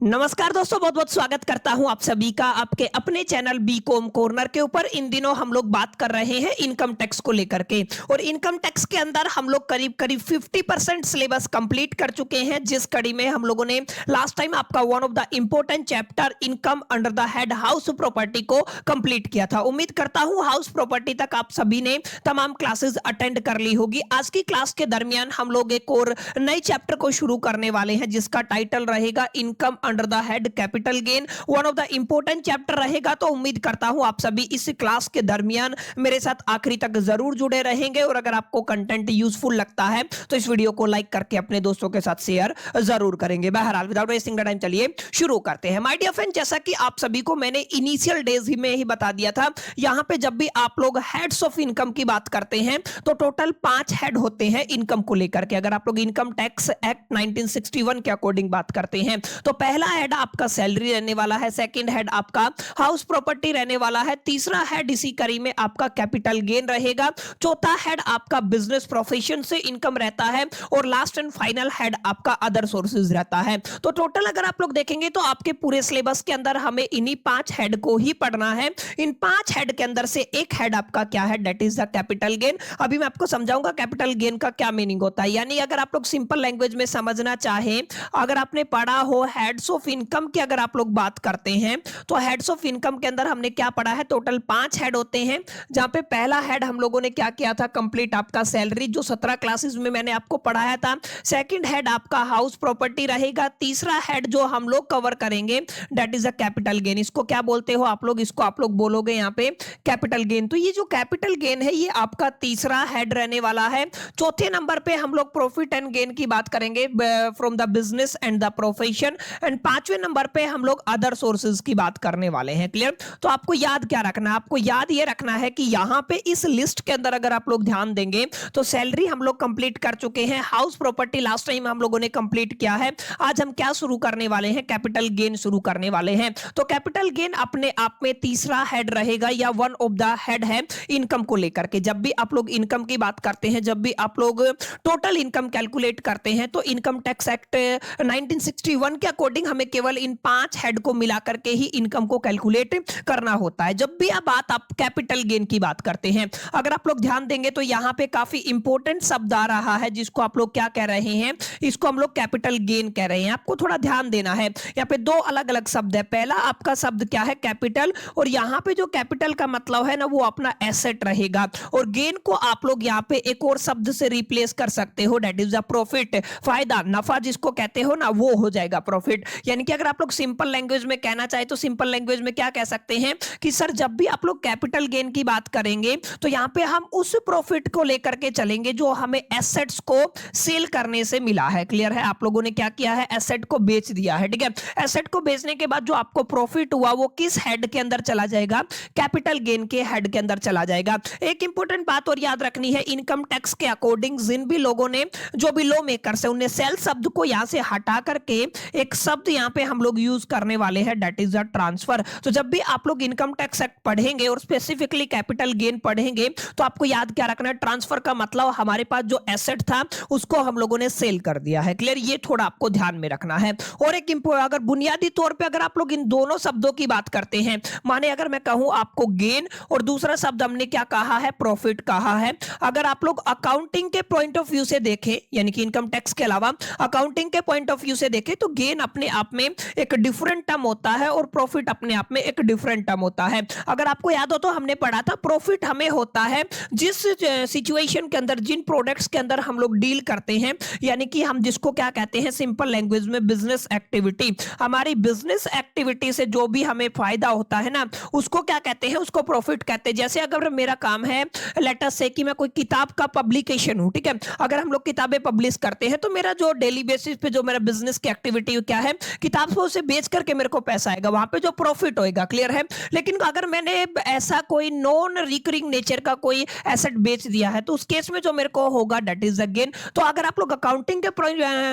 नमस्कार दोस्तों, बहुत बहुत स्वागत करता हूं आप सभी का आपके अपने चैनल बीकॉम कॉर्नर के ऊपर। इन दिनों हम लोग बात कर रहे हैं इनकम टैक्स को लेकर के, और इनकम टैक्स के अंदर हम लोग करीब करीब 50% सिलेबस कंप्लीट कर चुके हैं, जिस कड़ी में हम लोगों ने लास्ट टाइम आपका one of the important chapter income under the head house property को कंप्लीट किया था। उम्मीद करता हूं हाउस प्रॉपर्टी तक आप सभी ने तमाम क्लासेस अटेंड कर ली होगी। आज की क्लास के दरमियान हम लोग एक और नए चैप्टर को शुरू करने वाले हैं, जिसका टाइटल रहेगा income under the head capital gain. One of the important chapter रहेगा, तो उम्मीद करता हूं आप सभी इस क्लास के दरमियान मेरे साथ आखिरी तक जरूर जुड़े रहेंगे, और अगर आपको कंटेंट यूजफुल लगता है तो इस वीडियो को लाइक करके अपने दोस्तों के साथ शेयर जरूर करेंगे। बहरहाल विदाउट वेस्टिंग द टाइम चलिए शुरू करते हैं। माय डियर फ्रेंड, जैसा कि आप सभी को मैंने इनिशियल डेज ही में ही बता दिया था, यहां पे जब भी आप लोग हेड्स ऑफ इनकम की बात करते हैं तो टोटल 5 हेड होते हैं इनकम को लेकर के। अगर आप लोग इनकम टैक्स एक्ट 1961 के अकॉर्डिंग बात करते हैं तो पहला हेड आपका सैलरी रहने वाला है, सेकंड हेड आपका हाउस प्रॉपर्टी रहने वाला है, तीसरा हेड इसी कड़ी में आपका कैपिटल गेन रहेगा, चौथा हेड आपका बिजनेस प्रोफेशन से इनकम रहता है, और लास्ट एंड फाइनल हेड आपका अदर सोर्सेज रहता है। तो टोटल अगर आप लोग देखेंगे तो आपके पूरे सिलेबस के अंदर हमें इन्हीं 5 हेड को ही पढ़ना है। इन 5 हेड के अंदर से एक हेड आपका क्या है, that is the capital gain. अभी मैं आपको समझाऊंगा कैपिटल गेन का क्या मीनिंग होता है। यानी अगर आप लोग सिंपल लैंग्वेज में समझना चाहें, अगर आपने पढ़ा हो हेड्स ऑफ इनकम की अगर आप लोग बात करते हैं तो हेड्स ऑफ इनकम के अंदर हमने क्या पढ़ा है, टोटल 5 हेड होते हैं, जहां पे पहला हेड हम लोगों ने क्या किया था, कंप्लीट आपका सैलरी, जो 17 क्लासेस में मैंने आपको पढ़ाया था। सेकंड हेड आपका हाउस प्रॉपर्टी रहेगा। तीसरा हेड जो हम लोग कवर करेंगे that is a capital gain. इसको क्या बोलते हो आप लोग, इसको आप लोग बोलोगे यहाँ पे कैपिटल गेन। तो ये जो कैपिटल गेन है ये आपका तीसरा हेड रहने वाला है। चौथे नंबर पे हम लोग प्रॉफिट एंड गेन की बात करेंगे from the business and the profession, and पांचवें नंबर पे हम लोग अदर सोर्सेज की बात करने वाले हैं। क्लियर? तो आपको याद क्या रखना है, आपको याद ये रखना है कि यहां पे इस लिस्ट के अंदर अगर आप लोग ध्यान देंगे तो सैलरी हम लोग कंप्लीट कर चुके हैं, हाउस प्रॉपर्टी लास्ट टाइम हम लोगों ने कंप्लीट किया है। आज हम क्या शुरू करने वाले हैं, कैपिटल गेन शुरू करने वाले हैं। तो कैपिटल गेन अपने आप में तीसरा हेड रहेगा, या वन ऑफ द हेड है इनकम को लेकर के। जब भी आप लोग इनकम की बात करते हैं, जब भी आप लोग टोटल इनकम कैलकुलेट करते हैं, तो इनकम टैक्स एक्ट 1961 के अकॉर्डिंग हमें केवल इन 5 हेड को मिलाकर के ही इनकम को कैलकुलेट करना होता है। जब भी आप कैपिटल गेन की बात करते हैं, अगर आप लोग ध्यान देंगे तो यहां पे काफी इंपॉर्टेंट शब्द आ रहा है, जिसको आप लोग क्या कह रहे हैं, इसको हम लोग कैपिटल गेन कह रहे हैं। आपको थोड़ा ध्यान देना है, यहाँ पे 2 अलग अलग शब्द है। पहला आपका शब्द क्या है, कैपिटल, और यहाँ पे जो कैपिटल का मतलब है ना वो अपना एसेट रहेगा, और गेन को आप लोग यहाँ पे एक और शब्द से रिप्लेस कर सकते हो, दैट इज द प्रॉफिट, फायदा, नफा जिसको कहते हो ना, वो हो जाएगा प्रॉफिट। यानी कि अगर आप लोग सिंपल लैंग्वेज में कहना चाहे तो सिंपल लैंग्वेज में क्या कह सकते हैं कि सर जब भी आप लोग कैपिटल गेन की बात करेंगे तो यहां पे हम उस प्रॉफिट को लेकर के चलेंगे जो हमें एसेट्स को सेल करने से मिला है। क्लियर है? आप लोगों ने क्या किया है, एसेट को बेच दिया है। ठीक है? एसेट को बेचने के बाद जो आपको प्रॉफिट हुआ वो किस हेड के अंदर चला जाएगा, कैपिटल गेन के हेड के अंदर चला जाएगा। एक इंपॉर्टेंट बात और याद रखनी है, इनकम टैक्स के अकॉर्डिंग जिन भी लोगों ने, जो भी लॉ मेकर्स है, उन्हें सेल शब्द को यहां से हटा करके एक शब्द यहां पे हम लोग यूज करने वाले हैं, दैट इज द ट्रांसफर। तो जब भी आप लोग इनकम टैक्स एक्ट पढ़ेंगे और स्पेसिफिकली कैपिटल गेन पढ़ेंगे तो आपको याद क्या रखना है, ट्रांसफर का मतलब हमारे पास जो एसेट था उसको हम लोगों ने सेल कर दिया है। क्लियर? ये थोड़ा आपको ध्यान में रखना है। और एक अगर बुनियादी तौर पे अगर आप लोग इन दोनों शब्दों की बात करते हैं, माने अगर मैं कहूं आपको गेन और दूसरा शब्द हमने क्या कहा है, प्रॉफिट कहा है, अगर आप लोग अकाउंटिंग के पॉइंट ऑफ व्यू से देखें, यानी कि इनकम टैक्स के अलावा अकाउंटिंग के पॉइंट ऑफ व्यू से देखें, तो गेन अपने आप में एक डिफरेंट टर्म होता है और प्रॉफिट अपने आप में एक डिफरेंट टर्म होता है। अगर आपको याद हो तो हमने पढ़ा था प्रॉफिट हमें होता है जिस सिचुएशन के अंदर, जिन प्रोडक्ट्स के अंदर हम लोग डील करते हैं, यानी कि हम जिसको क्या कहते हैं सिंपल लैंग्वेज में बिजनेस एक्टिविटी, हमारी बिजनेस एक्टिविटी से जो भी हमें फायदा होता है ना उसको क्या कहते हैं, उसको प्रॉफिट कहते हैं। जैसे अगर मेरा काम है लेट अस से कि मैं कोई किताब का पब्लिकेशन हूं, ठीक है, अगर हम लोग किताबें पब्लिश करते हैं तो मेरा जो डेली बेसिस पे जो मेरा बिजनेस की एक्टिविटी क्या है, किताब को उसे बेच करके मेरे को पैसा आएगा, वहां पे जो प्रॉफिट होएगा। क्लियर है? लेकिन अगर मैंने ऐसा कोई नॉन रिकरिंग नेचर का कोई एसेट बेच दिया है तो उस केस में जो मेरे को होगा दैट इज द गेन। तो अगर आप लोग अकाउंटिंग के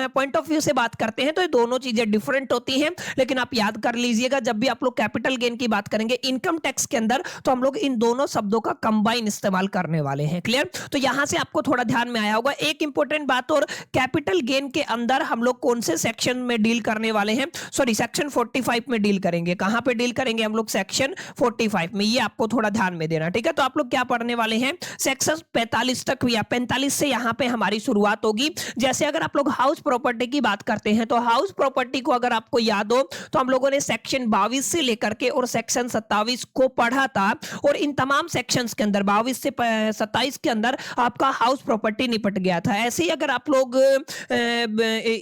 पॉइंट ऑफ व्यू से बात करते हैं तो ये दोनों चीजें डिफरेंट होती हैं, लेकिन आप याद कर लीजिएगा जब भी आप लोग कैपिटल गेन की बात करेंगे इनकम टैक्स के अंदर तो हम लोग इन दोनों शब्दों का कंबाइन इस्तेमाल करने वाले हैं। क्लियर? तो यहां से आपको थोड़ा ध्यान में आया होगा। एक इंपॉर्टेंट बात और, कैपिटल गेन के अंदर हम लोग कौन से सेक्शन में डील करने वाले हैं, सॉरी सेक्शन 45 में डील करेंगे। कहां पे डील करेंगे हम लोग? सेक्शन 45 में। ये आपको थोड़ा ध्यान में देना, ठीक है। तो आप लोग क्या पढ़ने वाले हैं? सेक्शन 45 तक या 45 से यहां पे हमारी शुरुआत होगी। जैसे अगर आप लोग हाउस प्रॉपर्टी की बात करते हैं तो हाउस प्रॉपर्टी को अगर आपको याद हो तो हम लोगों ने सेक्शन 22 से लेकर के और सेक्शन 27 को पढ़ा था, और इन तमाम सेक्शंस के अंदर 22 से 27 के अंदर आपका हाउस प्रॉपर्टी निपट गया था। ऐसे ही अगर आप लोग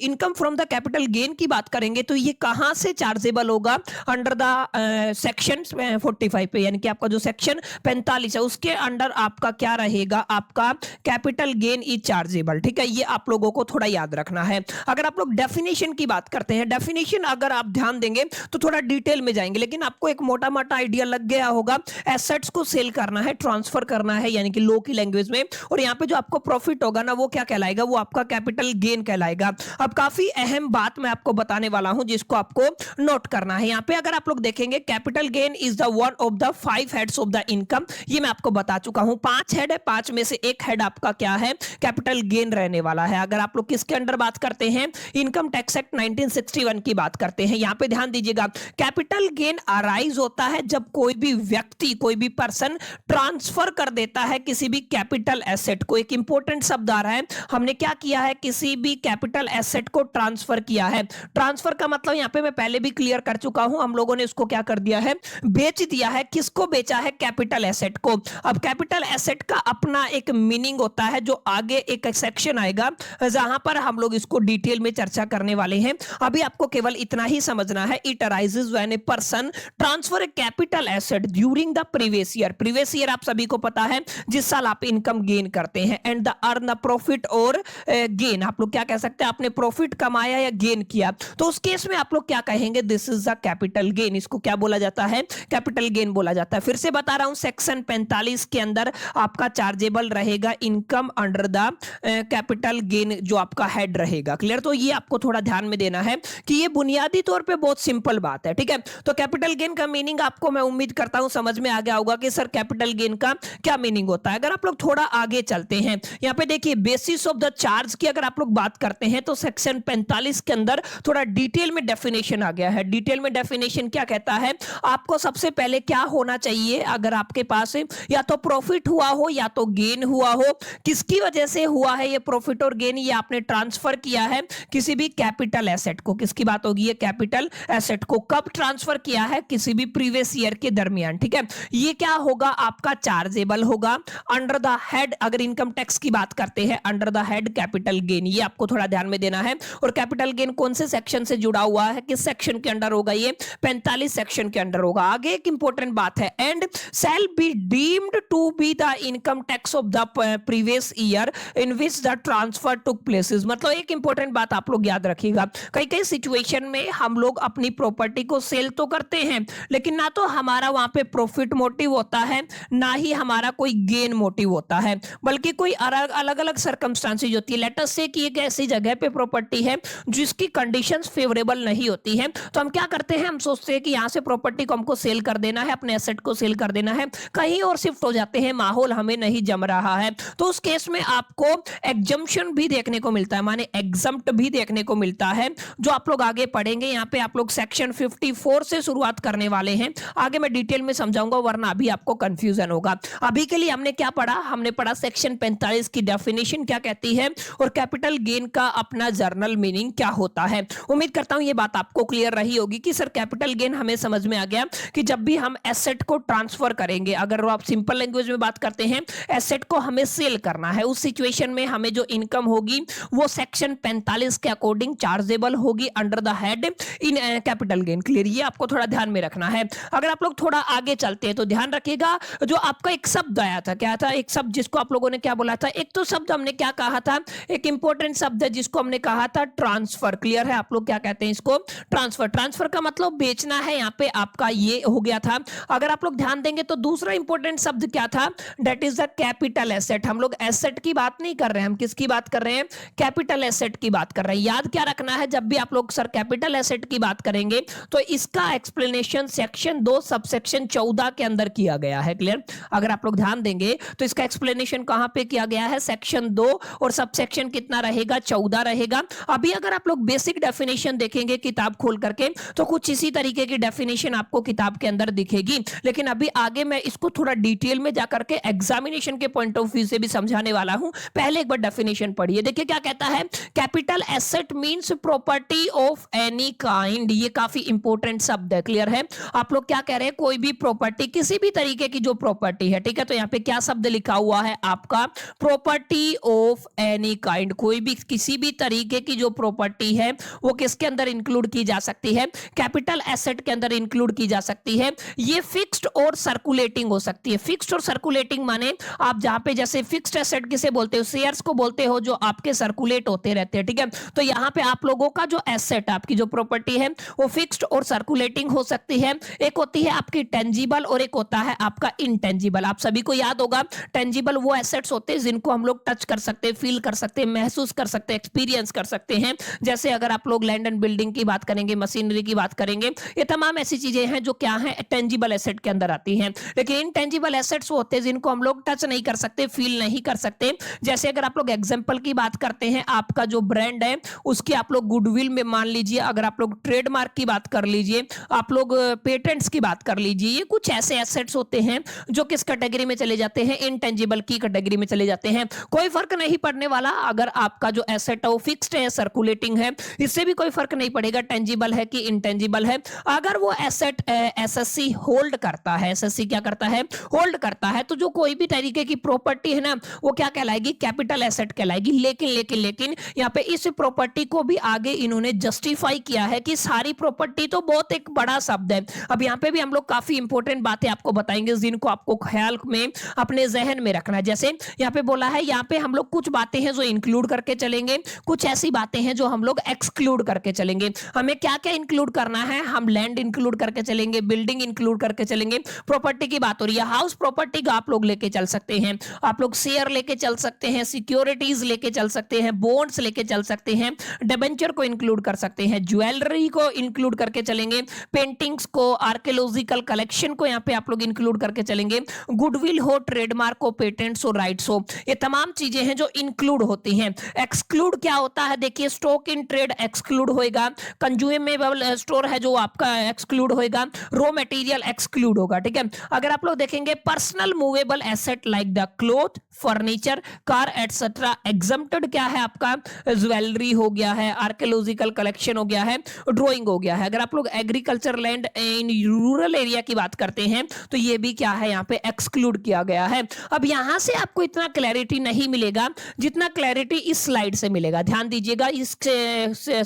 income from the capital gain की बात करेंगे तो ये कहां से चार्जेबल होगा? अंडर द सेक्शन 45 पे, यानी कि आपका जो सेक्शन 45 है उसके अंडर आपका क्या रहेगा? आपका कैपिटल गेन इज चार्जेबल, ठीक है। ये आप लोगों को थोड़ा याद रखना है। अगर आप लोग डेफिनेशन की बात करते हैं, डेफिनेशन अगर आप ध्यान देंगे तो थोड़ा डिटेल में जाएंगे, लेकिन आपको एक मोटा मोटा आइडिया लग गया होगा। एसेट्स को सेल करना है, ट्रांसफर करना है, यानी कि लो की लैंग्वेज में, और यहां पे जो आपको प्रॉफिट होगा ना वो क्या कहलाएगा? वो आपका कैपिटल गेन कहलाएगा। अब काफी अहम बात मैं आपको बताने वाला हूं जिसको आपको नोट करना है। यहां पे अगर आप लोग देखेंगे capital gain is the one of the 5 heads of the income. ये मैं आपको बता चुका हूं, 5 हेड है, 5 में से एक हेड आपका क्या है? कैपिटल गेन रहने वाला है। अगर आप लोग किसके अंडर बात करते हैं? इनकम टैक्स एक्ट 1961 की बात करते हैं। यहां पे ध्यान दीजिएगा, कैपिटल गेन अराइज होता है जब कोई भी व्यक्ति, कोई भी पर्सन ट्रांसफर कर देता है किसी भी कैपिटल एसेट को। एक इंपॉर्टेंट शब्द आ रहा है, हमने क्या किया है? किसी भी कैपिटल एसेट को ट्रांसफर किया है। ट्रांसफर का मतलब यहां पे मैं पहले भी क्लियर कर चुका हूं, हम लोगों ने उसको क्या कर दिया है? बेच दिया है। किसको बेचा है? कैपिटल एसेट को। अब कैपिटल एसेट का अपना एक मीनिंग होता है जो आगे एक सेक्शन आएगा जहां पर हम लोग इसको डिटेल में चर्चा करने वाले हैं। अभी आपको केवल इतना ही समझना है, it arises when a person transfer A capital asset during the previous year. Previous year आप सभी को पता है जिस साल आप इनकम गेन करते हैं, and the earn the profit और गेन। आप लोग क्या कह सकते हैं? आपने प्रॉफिट कमाया या गेन किया, तो उस केस में आप लोग क्या कहेंगे? This is the capital gain. इसको क्या बोला जाता है? कैपिटल गेन बोला जाता है। फिर से बता रहा हूं, सेक्शन 45 के अंदर आपका चार्जेबल रहेगा income under the capital gain, जो आपका हेड रहेगा। क्लियर? तो ये आपको थोड़ा ध्यान में देना है कि ये बुनियादी तौर पे बहुत सिंपल बात है, ठीक है। तो कैपिटल गेन का मीनिंग आपको मैं उम्मीद करता हूं समझ में आ गया होगा कि सर कैपिटल गेन का क्या मीनिंग होता है। अगर आप लोग थोड़ा आगे चलते हैं, यहां पे देखिए बेसिस ऑफ द चार्ज की अगर आप लोग बात करते हैं तो सेक्शन 45 के अंदर थोड़ा डिटेल में डेफिनेशन आ गया है। डिटेल में डेफिनेशन क्या कहता है? आपको सबसे पहले क्या होना चाहिए? अगर आपके पास या तो प्रॉफिट हुआ हो या तो गेन हुआ हो, किसकी वजह से हुआ है ये प्रॉफिट और गेन? ये आपने ट्रांसफर किया है किसी भी कैपिटल एसेट को। किसकी बात होगी? ये कैपिटल एसेट को। कब ट्रांसफर किया है? किसी भी प्रीवियस ईयर के दरमियान, ठीक है। ये क्या होगा? आपका चार्जेबल होगा अंडर द हेड। अगर इनकम टैक्स की बात करते हैं, under the head capital gain. ये आपको थोड़ा ध्यान में देना है। और कैपिटल गेन कौन से सेक्शन से जुड़ा हुआ है? किस सेक्शन के अंडर होगा? ये 45 सेक्शन के अंडर होगा। आगे एक इंपॉर्टेंट बात है, and shall be deemed to be the income tax of the previous year in which the transfer took places. मतलब एक इंपॉर्टेंट बात आप लोग याद रखिएगा, कई कई सिचुएशन में हम लोग अपनी प्रॉपर्टी को सेल तो करते हैं, लेकिन ना तो हमारा वहां पे प्रॉफिट मोटिव होता है, ना ही हमारा कोई गेन मोटिव होता है, बल्कि कोई अलग अलग सर्कमस्टांसेस होती है। लेट अस से कि एक ऐसी जगह पे प्रॉपर्टी है जिसकी कंडीशंस फेवरेबल नहीं होती है, तो हम क्या करते हैं? हम सोचते हैं कि यहां से प्रॉपर्टी को हमको सेल कर देना है, अपने एसेट को सेल कर देना है, कहीं और शिफ्ट हो जाते हैं, माहौल हमें नहीं जम रहा है। तो उस केस में आपको एग्जम्पशन भी देखने को मिलता है, माने एग्जम्प्ट भी देखने को मिलता है, जो आप लोग आगे पढ़ेंगे। यहां पे आप लोग सेक्शन 54 से शुरुआत करने वाले हैं। आगे मैं डिटेल में समझाऊंगा, वरना अभी आपको कंफ्यूजन होगा। अभी के लिए हमने क्या पढ़ा? हमने पढ़ा सेक्शन 45 की डेफिनेशन क्या कहती है और कैपिटल गेन का अपना जर्नल मीनिंग क्या होता है। उम्मीद करता हूं ये बात आपको क्लियर रही होगी कि सर कैपिटल गेन हमें समझ में आ गया कि जब भी हम एसेट को ट्रांसफर करेंगे, अगर आप सिंपल लैंग्वेज में बात करते हैं, एसेट को हमें सेल करना है, उस सिचुएशन में हमें जो इनकम होगी वो सेक्शन 45 के अकॉर्डिंग चार्जेबल होगी under the head in capital gain. Clear? ये आपको थोड़ा ध्यान में रखना है। अगर आप लोग थोड़ा आगे चलते हैं तो ध्यान रखिएगा, जो आपका एक शब्द आया था, क्या था? एक शब्द जिसको आप लोगों ने क्या बोला था? एक तो शब्द हमने क्या कहा था? एक इंपॉर्टेंट शब्द है जिसको हमने कहा था ट्रांसफर। क्लियर है? आप लोग क्या कहते हैं इसको? ट्रांसफर। ट्रांसफर का मतलब बेचना है, यहां पे आपका ये हो गया था। अगर आप लोग ध्यान देंगे तो दूसरा इंपॉर्टेंट शब्द क्या था? That is the capital asset. हम लोग एसेट की बात नहीं कर रहे हैं, हम किसकी बात कर रहे हैं? कैपिटल एसेट की बात कर रहे हैं। याद क्या रखना है, जब भी आप लोग सर कैपिटल एसेट की बात करेंगे तो इसका एक्सप्लेनेशन सेक्शन 2 सबसेक्शन 14 के अंदर किया गया है। क्लियर? अगर आप लोग ध्यान देंगे तो इसका एक्सप्लेनेशन कहां पे किया गया है? सेक्शन 2, और सबसेक्शन कितना रहेगा? 14 रहेगा। अभी अगर आप लोग बेसिक डेफिनेशन डेफिनेशन देखेंगे किताब खोल करके तो कुछ इसी तरीके की डेफिनेशन आपको किताब के अंदर दिखेगी, लेकिन अभी आगे मैं इसको थोड़ा डिटेल में जाकर के एग्जामिनेशन के पॉइंट ऑफ व्यू से भी समझाने वाला हूं। पहले एक बार डेफिनेशन पढ़िए, देखिए क्या कहता है। Capital asset means property of any kind. ये काफी इंपॉर्टेंट शब्द है, क्लियर है। आप लोग क्या कह रहे हैं, कोई भी प्रॉपर्टी, किसी भी तरीके की जो प्रॉपर्टी है, ठीक है, तो यहाँ पे क्या शब्द लिखा हुआ है आपका, प्रॉपर्टी ऑफ एनी काइंड। कोई भी किसी भी तरीके की जो प्रॉपर्टी है वो किसके अंदर इंक्लूड की जा सकती है, कैपिटल एसेट के अंदर इंक्लूड की जा सकती है। ये फिक्स्ड और सर्कुलेटिंग हो सकती है। फिक्स्ड और सर्कुलेटिंग माने आप जहां पे जैसे फिक्स्ड एसेट किसे बोलते हो, शेयर्स को बोलते हो जो आपके सर्कुलेट होते रहते हैं, ठीक है। तो यहां पे आप लोगों का जो एसेट, आपकी जो प्रॉपर्टी है वो फिक्स्ड और सर्कुलेटिंग हो सकती है। एक होती है आपकी टेंजिबल और एक होता है आपका इनटेंजिबल। आप सभी को याद होगा टेंजिबल वो एसेट्स होते हैं जिनको हम लोग टच कर सकते हैं, फील कर सकते हैं, महसूस कर सकते हैं, एक्सपीरियंस कर सकते हैं। जैसे अगर आप लोग लैंड एंड बिल्डिंग की बात करेंगे, मशीनरी की बात करेंगे, ये तमाम ऐसी चीजें हैं जो क्या है, टेंजिबल एसेट के अंदर आती हैं। लेकिन इनटेंजिबल एसेट्स वो होते हैं जिनको हम लोग टच नहीं कर सकते, फील नहीं कर सकते। जैसे अगर आप लोग एग्जांपल की बात करते हैं, आपका जो ब्रांड है उसकी आप लोग गुडविल में मान लीजिए, अगर आप लोग ट्रेडमार्क की बात कर लीजिए, आप लोग पेटेंट्स की बात कर लीजिए, ये कुछ ऐसे एसेट्स होते हैं जो किस कैटेगरी में चले जाते हैं, इनटेंजिबल की कैटेगरी में चले जाते हैं। कोई फर्क नहीं पड़ने वाला अगर आपका जो एसेट है वो फिक्स्ड है, सर्कुलेटिंग है, इससे भी कोई फर्क नहीं पड़ेगा टेंजिबल है कि इनटेंजिबल है। अगर वो एसेट एसएससी होल्ड करता है, एसएससी क्या करता है, होल्ड करता है, तो जो कोई भी तरीके की प्रॉपर्टी है ना वो क्या कहलाएगी, कैपिटल एसेट कहलाएगी। लेकिन लेकिन लेकिन यहाँ पे इस प्रॉपर्टी को भी आगे इन्होंने जस्टिफाई किया है कि सारी प्रॉपर्टी तो बहुत एक बड़ा शब्द है। अब यहाँ पे भी हम लोग काफी इंपॉर्टेंट बातें आपको बताएंगे जिनको आपको ख्याल में अपने जहन में रखना है। जैसे यहाँ पे बोला है, यहाँ पे हम लोग कुछ बातें हैं जो इंक्लूड करके चलेंगे, कुछ ऐसी बातें हैं जो हम लोग एक्सक्लूड करके चलेंगे। हमें क्या क्या इंक्लूड करना है, हम लैंड इंक्लूड करके चलेंगे, बिल्डिंग इंक्लूड करके चलेंगे। प्रॉपर्टी की बात हो रही है, हाउस प्रॉपर्टी का आप लोग लेके चल सकते हैं, आप लोग शेयर लेके चल सकते हैं, सिक्योरिटीज लेके चल सकते हैं, बॉन्ड्स लेके चल सकते हैं, डिबेंचर को इंक्लूड कर सकते हैं, ज्वेलरी को इंक्लूड करके चलेंगे, पेंटिंग्स को, आर्कियोलॉजिकल कलेक्शन को यहाँ पे आप लोग इंक्लूड करके चलेंगे, गुडविल हो, ट्रेडमार्क हो, पेटेंट्स हो, राइट्स हो, ये तमाम चीजें हैं जो इंक्लूड होती हैं। एक्सक्लूड क्या होता है, देखिए स्टॉक इन ट्रेड एक्सक्लूड होएगा, कंज्यूमेबल स्टोर है जो आपका एक्सक्लूड होएगा, रॉ मटेरियल एक्सक्लूड होगा, ठीक है। अगर आप लोग देखेंगे personal movable asset like the cloth, furniture, car etcetera exempted क्या है आपका, ज्वेलरी हो गया है, आर्कियोलॉजिकल कलेक्शन हो गया है, ड्राइंग हो गया है। अगर आप लोग agriculture land in rural area की बात करते हैं तो ये भी क्या है, यहाँ पे एक्सक्लूड किया गया है। अब यहां से आपको इतना क्लैरिटी नहीं मिलेगा जितना क्लैरिटी इस स्लाइड से मिलेगा। ध्यान दीजिएगा, इस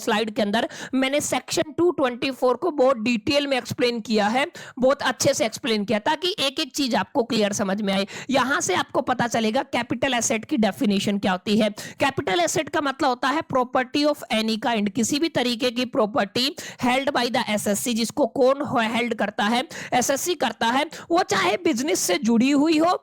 स्लाइड के अंदर मैंने सेक्शन 224 को बहुत डिटेल में एक्सप्लेन किया है, बहुत अच्छे से एक्सप्लेन किया ताकि एक एक चीज आपको क्लियर समझ में आए। यहां से आपको पता चलेगा कैपिटल एसेट की डेफिनेशन क्या होती है। कैपिटल एसेट का मतलब होता है प्रॉपर्टी ऑफ एनी काइंड, किसी भी तरीके की property held by the assessee. जिसको कौन हेल्ड करता है, एसएससी करता है, वो चाहे बिजनेस से जुड़ी हुई हो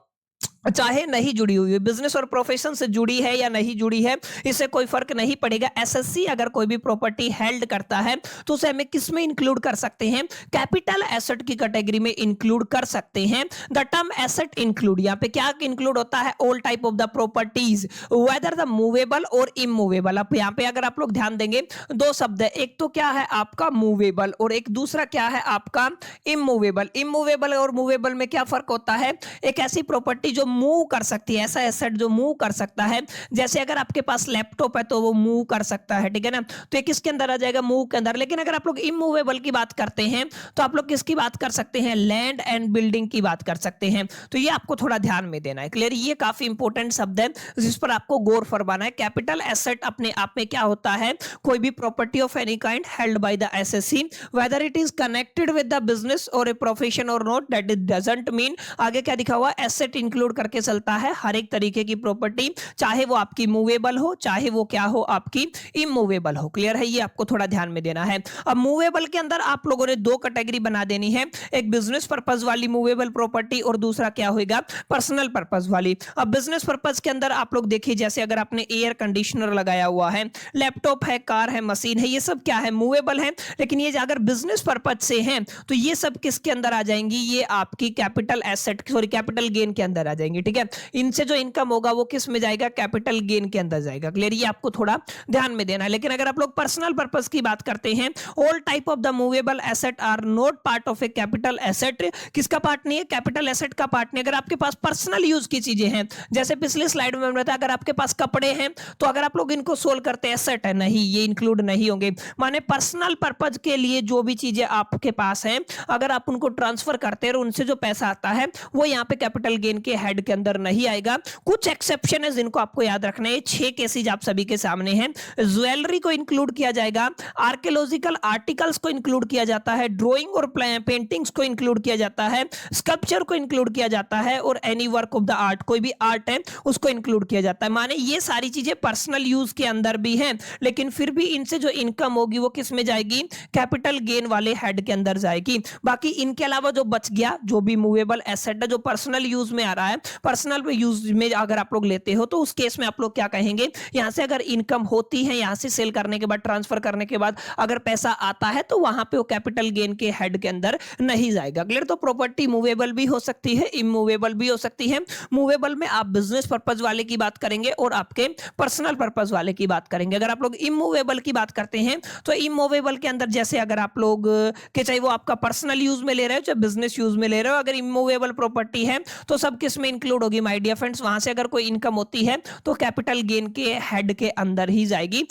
चाहे नहीं जुड़ी हुई है, बिजनेस और प्रोफेशन से जुड़ी है या नहीं जुड़ी है, इससे कोई फर्क नहीं पड़ेगा। एसएससी अगर कोई भी प्रॉपर्टी हेल्ड करता है तो उसे हमें किस में इंक्लूड कर सकते हैं, कैपिटल एसेट की कैटेगरी में इंक्लूड कर सकते हैं। द टर्म एसेट इंक्लूड, यहाँ पे क्या इंक्लूड होता है, all type of the properties whether the movable और इमूवेबल। अब यहाँ पे अगर आप लोग ध्यान देंगे दो शब्द है, एक तो क्या है आपका मूवेबल और एक दूसरा क्या है आपका इमूवेबल। इमूवेबल और मूवेबल में क्या फर्क होता है, एक ऐसी प्रॉपर्टी जो मूव कर सकती है, ऐसा एसेट जो मूव कर सकता है। जैसे अगर आपके पास लैपटॉप है तो वो मूव कर सकता है, ठीक है ना, तो ये किसके अंदर आ जाएगा, मूव के अंदर। लेकिन अगर आप लोग इमूवेबल की बात करते हैं तो आप लोग किसकी बात कर सकते हैं, लैंड एंड बिल्डिंग की बात कर सकते हैं। तो ये आपको थोड़ा ध्यान में देना है, क्लियर। ये काफी इंपॉर्टेंट शब्द है जिस पर आपको गौर फरमाना है। कैपिटल एसेट अपने आप में क्या होता है, कोई भी property of any kind held by the assessee whether it is connected with the business और ए प्रोफेशन और not, that it doesn't mean, आगे क्या दिखा हुआ, एसेट इंक्लूड करके चलता है हर एक तरीके की प्रॉपर्टी, चाहे वो आपकी मूवेबल हो चाहे वो क्या हो आपकी इमूवेबल हो, क्लियर है। ये आपको थोड़ा ध्यान में देना है। अब मूवेबल के अंदर आप लोगों ने दो कैटेगरी बना देनी है, एक बिजनेस पर्पस वाली मूवेबल प्रॉपर्टी और दूसरा क्या होगा, पर्सनल पर्पस वाली। अब बिजनेस पर्पस के अंदर आप लोग देखिए, जैसे अगर आपने एयर कंडीशनर लगाया हुआ है, लैपटॉप है, कार है, मशीन है, ये सब क्या है, मूवेबल है। लेकिन ये अगर बिजनेस पर्पस से है तो ये सब किसके अंदर आ जाएंगी, ये आपकी capital asset sorry capital gain के अंदर आ जाएंगी। जाएंगी, ठीक है। इनसे जो इनकम होगा वो किस में जाएगा, कैपिटल गेन के अंदर जाएगा। क्लियर, ये आपको थोड़ा ध्यान में देना है। लेकिन अगर आप लोग पर्सनल पर्पस की बात करते हैं, all type of the movable asset are not part of a capital asset. किसका पार्ट नहीं है, कैपिटल एसेट का पार्ट नहीं। अगर आपके पास पर्सनल यूज की चीजें हैं, जैसे पिछले स्लाइड में हमने बताया, अगर आपके पास कपड़े हैं तो अगर आप लोग इनको सोल्व करते हैं, एसेट है नहीं, ये इंक्लूड नहीं होंगे। माने पर्सनल पर्पज के लिए जो भी चीजें आपके पास हैं, अगर आप उनको ट्रांसफर करते हैं और उनसे जो पैसा आता है वो यहाँ पे कैपिटल गेन के हेड के अंदर नहीं आएगा। कुछ एक्सेप्शन है जिनको आपको याद रखना है, 6 केसेज आप सभी के सामने हैं। ज्वेलरी को इंक्लूड किया जाएगा, आर्कियोलॉजिकल आर्टिकल्स को इंक्लूड किया जाता है, ड्राइंग और पेंटिंग्स को इंक्लूड किया जाता है, स्कल्पचर को इंक्लूड किया जाता है, और any work of the art, कोई भी आर्ट है उसको इंक्लूड किया जाता है। माने ये सारी चीजें पर्सनल यूज के अंदर भी हैं, लेकिन फिर भी इनसे जो इनकम होगी वो किस में जाएगी, कैपिटल गेन वाले हेड के अंदर जाएगी। बाकी इनके अलावा जो बच गया, जो भी मूवेबल एसेट है जो पर्सनल यूज में आ रहा है, पर्सनल यूज में अगर आप लोग लेते हो तो उस केस में आप लोग क्या कहेंगे, यहां से अगर इनकम होती है, यहां से सेल करने के बाद, ट्रांसफर करने के बाद अगर पैसा आता है तो वहां पे वो कैपिटल गेन के हेड के अंदर नहीं जाएगा। क्लियर, तो प्रॉपर्टी मूवेबल भी हो सकती है, इमूवेबल भी हो सकती है। मूवेबल में आप बिजनेस पर्पज वाले की बात करेंगे और आपके पर्सनल पर्पज वाले की बात करेंगे। अगर आप लोग इमूवेबल की बात करते हैं तो इमूवेबल के अंदर जैसे अगर आप लोग के चाहे वो आपका पर्सनल यूज में ले रहे हो चाहे बिजनेस यूज में ले रहे हो, अगर इमूवेबल प्रॉपर्टी है तो सब किस में इंक्लूड होगी माय डियर फ्रेंड्स, वहां से अगर कोई इनकम होती है तो कैपिटल गेन के हेड के अंदर ही जाएगी।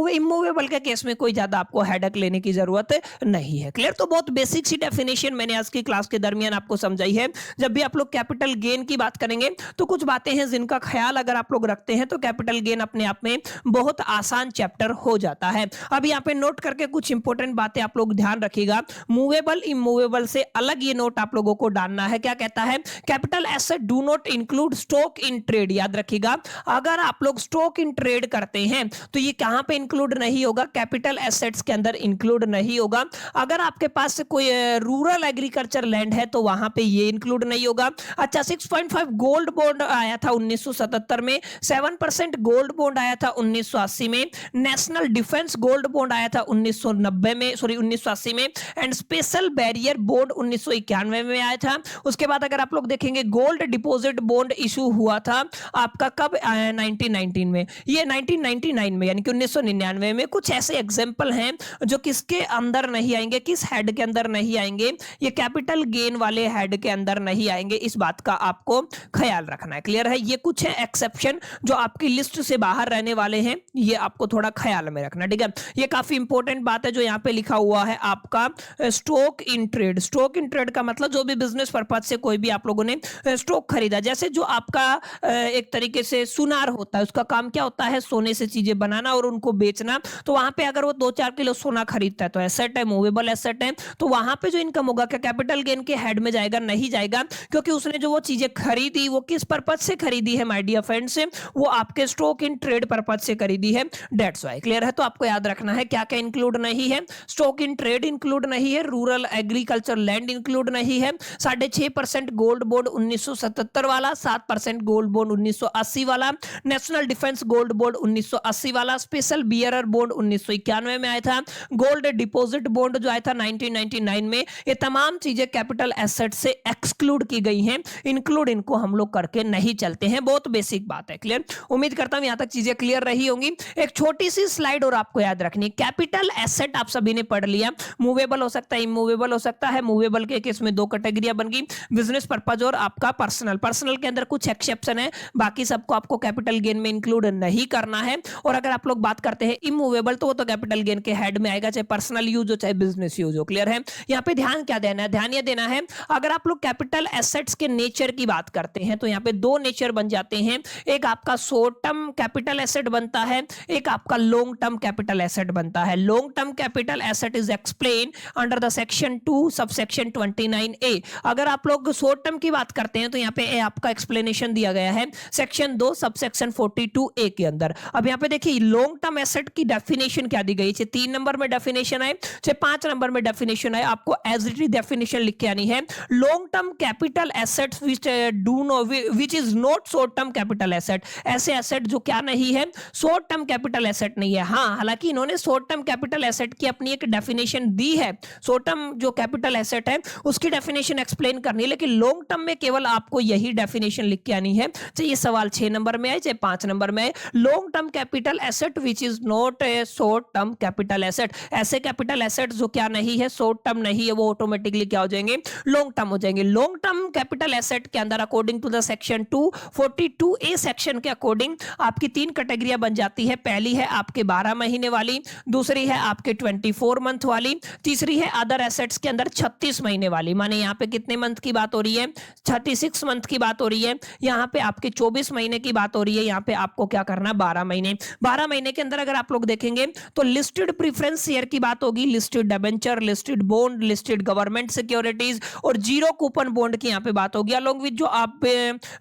इमूवेबल के केस में कोई ज्यादा आपको हेडक लेने की जरूरत नहीं है। क्लियर, तो बहुत बेसिक सी डेफिनेशन मैंने आज की क्लास के दरमियान आपको समझाई है। जब भी आप लोग कैपिटल गेन की बात करेंगे तो कुछ बातें हैं जिनका ख्याल अगर आप लोग रखते हैं तो कैपिटल गेन अपने आप में बहुत आसान चैप्टर हो जाता है। अब यहाँ पे नोट करके कुछ इंपॉर्टेंट बातें आप लोग ध्यान रखिएगा। मूवेबल इमूवेबल से अलग ये नोट आप लोगों को डालना है। क्या कहता है, capital asset do not include stock in trade. याद रखिएगा, अगर आप लोग स्टॉक इन ट्रेड करते हैं तो ये कहां पे इंक्लूड नहीं होगा, कैपिटल एसेट्स के अंदर इंक्लूड नहीं होगा। अगर आपके पास कोई रूरल एग्रीकल्चर लैंड है तो वहां पे ये इंक्लूड नहीं होगा। अच्छा, 6.5 गोल्ड बॉन्ड आया था 1977 में, 7% गोल्ड बॉन्ड आया था 1980 में, नेशनल डिफेंस गोल्ड बॉन्ड आया था 1990 में, सॉरी 1980 में, एंड स्पेशल बैरियर बॉन्ड 1991 में आया था। उसके बाद अगर आप लोग देखेंगे गोल्ड डिपॉजिट बॉन्ड इशू हुआ था आपका कब, 1919 में, ये 1999 में यानी कि 1999 में। कुछ ऐसे एग्जांपल हैं जो किसके अंदर नहीं आएंगे, किस हेड के अंदर नहीं आएंगे, ये कैपिटल गेन वाले हेड के अंदर नहीं आएंगे। इस बात का आपको ख्याल रखना है। क्लियर है, ये कुछ है एक्सेप्शन जो आपकी लिस्ट से बाहर रहने वाले हैं, ये आपको थोड़ा ख्याल में रखना, ठीक है। ये काफी इंपॉर्टेंट बात है जो यहाँ पे लिखा हुआ है आपका stock in trade. Stock in trade का मतलब जो भी बिजनेस पर्पज से कोई भी आप लोगों ने स्टॉक खरीदा, जैसे जो आपका एक तरीके से सुनार होता है, उसका काम क्या होता है, सोने से चीजें बनाना और उनको बेचना। तो वहां पे अगर वो 2-4 किलो सोना खरीदता है तो एसेट है, मूवेबल एसेट है, तो वहां पे जो इनकम होगा क्या कैपिटल गेन के हेड में जाएगा, नहीं जाएगा, क्योंकि उसने जो वो चीजें खरीदी वो किस पर्पज से खरीदी है माय डियर फ्रेंड्स, वो आपके स्टॉक इन ट्रेड पर्पज से खरीदी है, दैट्स व्हाई। क्लियर है, तो आपको याद रखना है क्या क्या इंक्लूड नहीं है, स्टॉक इन ट्रेड इंक्लूड नहीं है, रूरल एग्रीकल्चर लैंड इंक्लूड नहीं है, 6.5% गोल्ड बॉन्ड 1977 वाला, 7% गोल्ड बॉन्ड 1980 वाला, नेशनल डिफेंस गोल्ड बॉन्ड 1980 वाला, स्पेशल बियरर बॉन्ड 1991 में आया था, गोल्ड डिपॉजिट बॉन्ड जो आया था 1999 में। ये तमाम चीजें कैपिटल एसेट से एक्सक्लूड की गई हैं, इंक्लूड इनको हम लोग करके नहीं चलते हैं। बहुत बेसिक बात है। क्लियर, उम्मीद करता हूं यहां तक चीजें क्लियर रही होंगी। एक छोटी सी स्लाइड और आपको याद रखनी है, कैपिटल एसेट आप सभी ने पढ़ लिया, मूवेबल हो सकता है, इमूवेबल हो सकता है। मूवेबल के केस में 2 कैटेगरियां बन गई, बिजनेस पर्पज और आपका पर्सनल। पर्सनल के अंदर कुछ एक्सेप्शन है, बाकी सबको आपको कैपिटल गेन में इंक्लूड नहीं करना है। और अगर आप लोग बात करते हैं इमूवेबल तो वो तो कैपिटल गेन के हेड में आएगा, चाहे पर्सनल यूज हो चाहे बिजनेस यूज हो। क्लियर है, यहाँ पे ध्यान क्या देना है, ध्यान ये देना है अगर आप लोग कैपिटल एसेट्स के नेचर की बात करते हैं तो यहाँ पे 2 नेचर बन जाते हैं, एक आपका शॉर्ट टर्म कैपिटल एसेट बनता है, एक आपका लॉन्ग टर्म कैपिटल एसेट बनता है। Long term capital asset is explain under the section 2 subsection 29A। अगर आप लोग शॉर्ट टर्म की बात करते हैं तो यहाँ पे आपका एक्सप्लेनेशन दिया गया है सेक्शन 2 सबसेक्शन 42A के अंदर। अब यहाँ पे देखिए लॉन्ग टर्म एसेट की डेफिनेशन क्या दी गई है, 3 नंबर में डेफिनेशन है, 5 नंबर में डेफिनेशन है, आपको एज इट इज डेफिनेशन लिख के आनी है। Long term capital assets which is not short term capital asset, ऐसे एसेट जो क्या नहीं है, शॉर्ट टर्म कैपिटल एसेट नहीं है। हाँ, हालांकि इन्होंने शॉर्ट टर्म कैपिटल एसेट की अपनी एक डेफिनेशन दी है, शॉर्ट टर्म जो कैपिटल एसेट है उसकी डेफिनेशन एक्सप्लेन करनी है, लेकिन लॉन्ग टर्म में केवल आपको यही ही डेफिनेशन लिख के आनी है, चाहे ये सवाल 6 नंबर में आए चाहे 5 नंबर में आए। Long term capital asset which is not a short term capital asset, ऐसे कैपिटल एसेट जो क्या नहीं है, शॉर्ट टर्म नहीं है, वो ऑटोमेटिकली क्या हो जाएंगे, लॉन्ग टर्म हो जाएंगे। लॉन्ग टर्म कैपिटल एसेट के अंदर according to the section 242A section के अकॉर्डिंग आपकी 3 कैटेगरियां बन जाती है। पहली है आपके 12 महीने वाली, दूसरी है आपके 24 मंथ वाली, तीसरी है अदर एसेट्स के अंदर 36 महीने वाली। माने यहाँ पे कितने मंथ की बात हो रही है, 36 मंथ की बात हो रही है। यहाँ पे आपके 24 महीने की बात हो रही है, यहाँ पे आपको क्या करना, 12 महीने। 12 महीने के अंदर अगर आप लोग देखेंगे तो लिस्टेड प्रीफरेंस शेयर की बात होगी, listed debenture, listed bond, listed government securities और जीरो कूपन बॉन्ड की यहाँ पे बात होगी। अलॉन्ग विद जो आप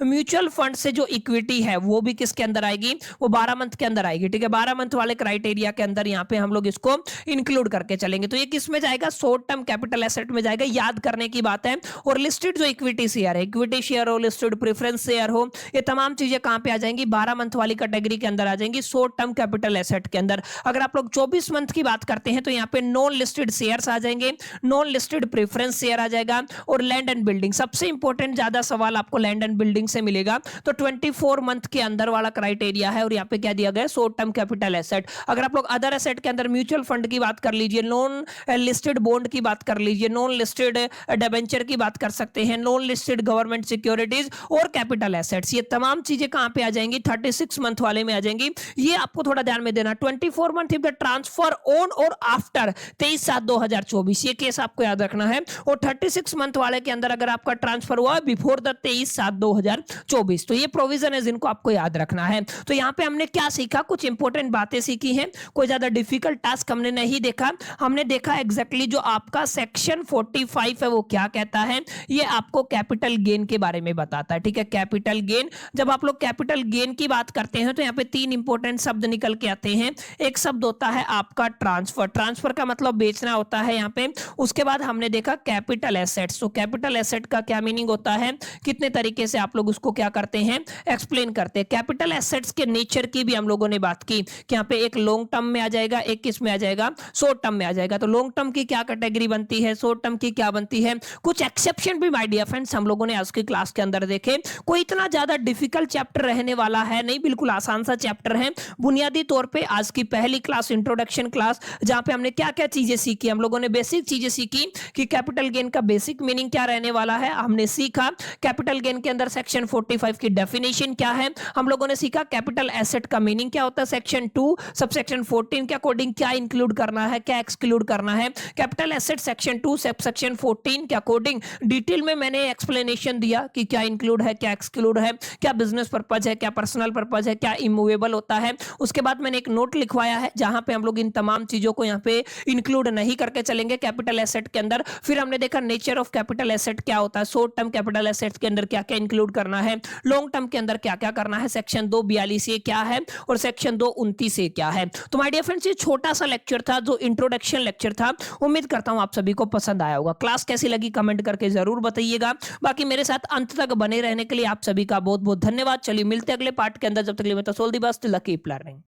म्यूचुअल फंड से जो इक्विटी है वो भी किसके अंदर आएगी, वो 12 मंथ के अंदर आएगी। ठीक है, 12 मंथ वाले क्राइटेरिया के अंदर यहाँ पे हम लोग इसको इंक्लूड करके चलेंगे। तो ये किस में जाएगा, शॉर्ट टर्म कैपिटल एसेट में जाएगा, याद करने की बात है। और लिस्टेड जो इक्विटी शेयर है, इक्विटी शेयर हो, लिस्टेड प्रेफरेंस शेयर हो, ये तमाम चीजें कहां पे आ जाएंगी, 12 मंथ वाली कैटेगरी के अंदर आ जाएंगी, शॉर्ट टर्म कैपिटल एसेट के अंदर। अगर आप लोग 24 मंथ की बात करते हैं तो यहाँ पे नॉन लिस्टेड शेयर्स आ जाएंगे, नॉन लिस्टेड प्रेफरेंस शेयर आ जाएगा और लैंड एंड बिल्डिंग। सबसे इंपॉर्टेंट ज्यादा सवाल आपको लैंड एंड बिल्डिंग से मिलेगा। तो 24 मंथ के अंदर वाला क्राइटेरिया है और यहाँ पे क्या दिया गया, शॉर्ट टर्म कैपिटल एसेट। अगर आप लोग अदर एसेट के अंदर म्यूचुअल फंड की बात कर लीजिए, नॉन लिस्टेड बॉन्ड की बात कर लीजिए, नॉन लिस्टेड डिबेंचर की बात कर सकते हैं, नॉन लिस्टेड गवर्नमेंट सिक्योरिटीज और कैपिटल एसेट्स, ये तमाम चीजें कहां पे आ जाएंगी, 36 मंथ वाले में आ जाएंगी। ये आपको थोड़ा ध्यान में देना। 24 month if the transfer on और आफ्टर 23/7/2024, ये केस आपको याद रखना है। और 36 मंथ वाले के अंदर अगर आपका ट्रांसफर हुआ बिफोर द 23/7/2024, तो ये प्रोविजन है जिनको आपको याद रखना है। तो यहाँ पे हमने क्या सीखा, कुछ इंपॉर्टेंट बातें सीखी हैं, कोई ज्यादा डिफिकल्ट टास्क हमने नहीं देखा। हमने देखा एग्जैक्टली जो आपका सेक्शन 45 है वो क्या कहता है, ये आपको कैपिटल गेन के बारे में बताता है। ठीक है, कैपिटल गेन, जब आप लोग कैपिटल गेन की बात करते हैं तो यहाँ पे 3 इंपॉर्टेंट शब्द निकल के आते हैं। एक शब्द होता है आपका ट्रांसफर, ट्रांसफर का मतलब बेचना होता है यहाँ पे। उसके बाद हमने देखा कैपिटल एसेट्स, तो कैपिटल एसेट का क्या मीनिंग होता है, कितने तरीके से आप लोग उसको क्या करते हैं, एक्सप्लेन करते हैं। कैपिटल एसेट्स के नेचर की भी हम लोगों ने बात की कि यहाँ पे एक लॉन्ग टर्म में आ जाएगा, एक किस में आ जाएगा, शॉर्ट टर्म में आ जाएगा। तो लॉन्ग टर्म की क्या कैटेगरी बनती है, शॉर्ट टर्म की क्या बनती है, कुछ एक्सेप्शन भी माय डियर फ्रेंड्स हम लोगों ने आज की क्लास के अंदर देखे। कोई इतना ज्यादा डिफिकल्ट चैप्टर रहने वाला है नहीं, बिल्कुल आसान सा चैप्टर है। बुनियादी तौर पे आज की पहली क्लास, इंट्रोडक्शन क्लास, जहां पे हमने क्या क्या चीजें सीखी, हम लोगों ने बेसिक चीजें सीखी कि कैपिटल गेन का बेसिक मीनिंग क्या रहने वाला है। हमने सीखा कैपिटल गेन के अंदर सेक्शन 45 की डेफिनेशन क्या है। हम लोगों ने सीखा कैपिटल एसेट का मीनिंग क्या होता है, सेक्शन 2 सब सेक्शन 14 के अकॉर्डिंग क्या इंक्लूड करना है, क्या एक्सक्लूड करना है। कैपिटल एसेट सेक्शन 2 सेक्शन 14 के अकॉर्डिंग डिटेल में मैंने एक्सप्लेनेशन दिया कि क्या इंक्लूड है, क्या एक्सक्लूड है, क्या बिजनेस पर्पज है, क्या पर्सनल पर्पज है, क्या इमूवेबल होता है। उसके बाद मैंने एक नोट लिखवाया है जहां पे हम लोग इन तमाम चीजों को यहाँ पे इंक्लूड नहीं करके चलेंगे कैपिटल एसेट के अंदर। फिर हमने देखा नेचर ऑफ कैपिटल एसेट क्या होता है, शॉर्ट टर्म कैपिटल एसेट के अंदर क्या क्या इंक्लूड करना है, लॉन्ग टर्म के अंदर क्या क्या करना है, सेक्शन 242 ये क्या है और सेक्शन 229 ये क्या है। तो माय डियर फ्रेंड्स, ये छोटा सा लेक्चर था जो इंट्रोडक्शन लेक्चर था। उम्मीद करता हूं आप सभी को पसंद आया होगा। क्लास कैसी लगी कमेंट करके जरूर बताइएगा। बाकी मेरे साथ अंत तक बने रहने के लिए आप सभी का बहुत बहुत धन्यवाद। चलिए मिलते अगले पार्ट के अंदर, जब तक के लिए मैं तो सोल दी बस, कीप लर्निंग।